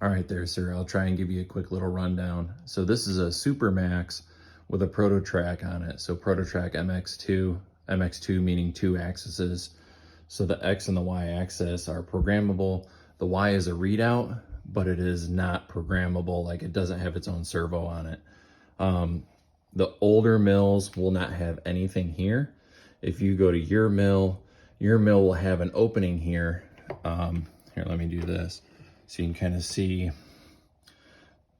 All right there, sir. I'll try and give you a quick little rundown. So this is a Supermax with a ProtoTrack on it. So ProtoTrack MX2 meaning 2 axes. So the X and the Y axis are programmable. The Y is a readout, but it is not programmable. Like, it doesn't have its own servo on it. The older mills will not have anything here. If you go to your mill will have an opening here. Here, let me do this so you can kind of see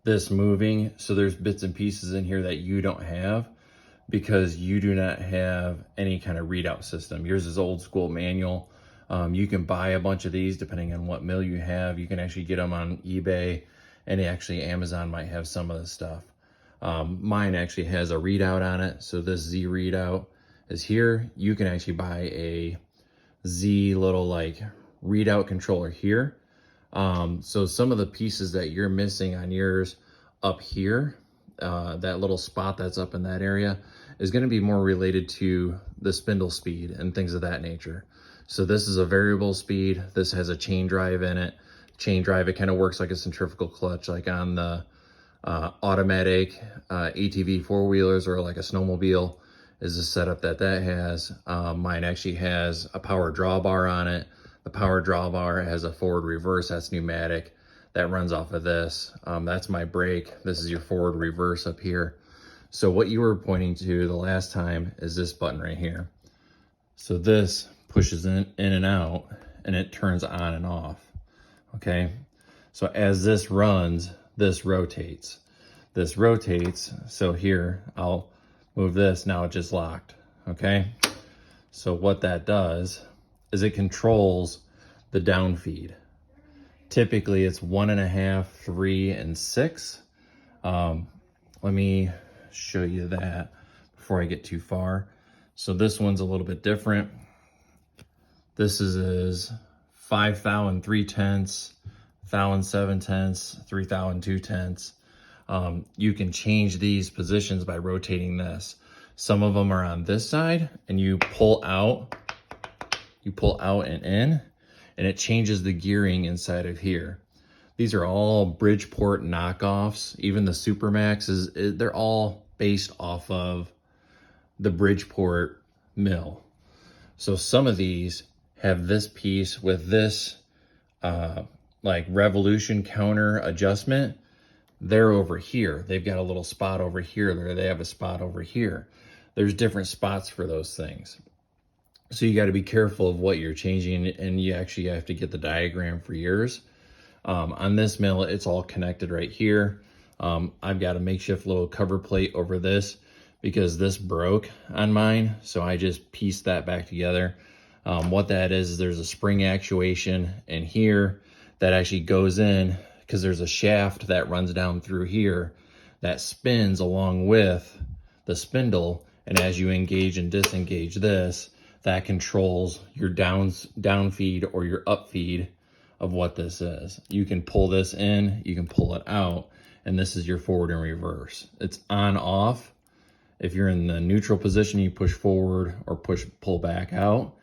this moving. So there's bits and pieces in here that you don't have because you do not have any kind of readout system. Yours is old school manual. You can buy a bunch of these depending on what mill you have. You can actually get them on eBay, and actually Amazon might have some of this stuff. Mine actually has a readout on it. So this Z readout is here. You can actually buy a Z little like readout controller here. So some of the pieces that you're missing on yours up here, that little spot that's up in that area, is going to be more related to the spindle speed and things of that nature. So this is a variable speed. This has a chain drive in it. Chain drive, it kind of works like a centrifugal clutch, like on the automatic ATV four-wheelers or like a snowmobile is the setup that has. Mine actually has a power drawbar on it. The power drawbar has a forward reverse, that's pneumatic, that runs off of this. That's my brake. This is your forward reverse up here. So what you were pointing to the last time is this button right here. So this pushes in and out, and it turns on and off, okay? So as this runs, this rotates. This rotates, so here, I'll move this, now it just locked, okay? So what that does is it controls the down feed. Typically it's 1.5, 3, and 6. Let me show you that before I get too far. So this one's a little bit different. This is 5 thou and 3/10, thou and 7/10, 3 thou and 2/10. You can change these positions by rotating this. Some of them are on this side, and you pull out and in, and it changes the gearing inside of here. These are all Bridgeport knockoffs. Even the Supermaxes, they're all based off of the Bridgeport mill. So some of these have this piece with this like revolution counter adjustment. They're over here. They've got a little spot over here. They have a spot over here. There's different spots for those things. So you got to be careful of what you're changing, and you actually have to get the diagram for yours. On this mill, it's all connected right here. I've got a makeshift little cover plate over this because this broke on mine, so I just pieced that back together. What that is there's a spring actuation in here that actually goes in, because there's a shaft that runs down through here that spins along with the spindle, and as you engage and disengage this, that controls your down feed or your up feed of what this is. You can pull this in, you can pull it out, and this is your forward and reverse. It's on off. If you're in the neutral position, you push forward or pull back out.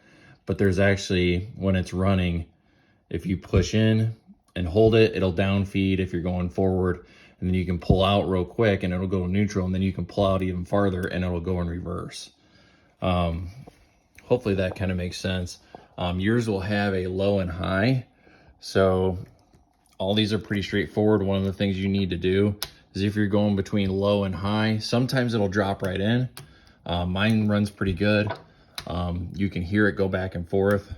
But there's actually, when it's running, if you push in and hold it, it'll down feed if you're going forward, and then you can pull out real quick and it'll go neutral, and then you can pull out even farther and it'll go in reverse. Hopefully that kind of makes sense. Yours will have a low and high. So all these are pretty straightforward. One of the things you need to do is if you're going between low and high, sometimes it'll drop right in. Mine runs pretty good. You can hear it go back and forth.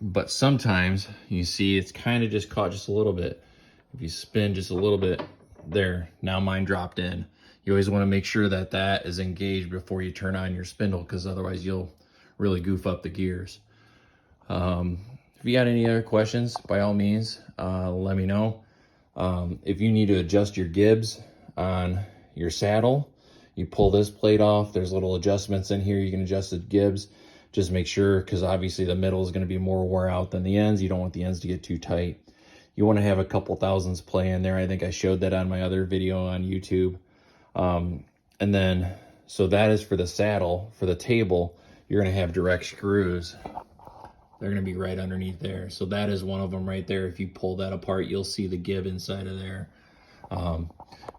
But sometimes you see it's kind of just caught just a little bit. If you spin just a little bit, there, now mine dropped in. You always want to make sure that that is engaged before you turn on your spindle, because otherwise you'll really goof up the gears. If you got any other questions, by all means, let me know. If you need to adjust your gibs on your saddle, you pull this plate off. There's little adjustments in here. You can adjust the gibs. Just make sure, because obviously the middle is going to be more wore out than the ends. You don't want the ends to get too tight. You want to have a couple thousandths play in there. I think I showed that on my other video on YouTube. And then, so that is for the saddle. For the table, you're going to have direct screws They're gonna be right underneath there. So that is one of them right there. If you pull that apart, you'll see the gib inside of there.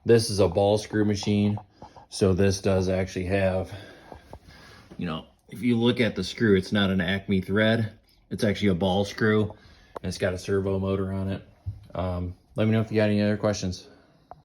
This is a ball screw machine. So this does actually have, you know, if you look at the screw, it's not an Acme thread. It's actually a ball screw, and it's got a servo motor on it. Let me know if you got any other questions.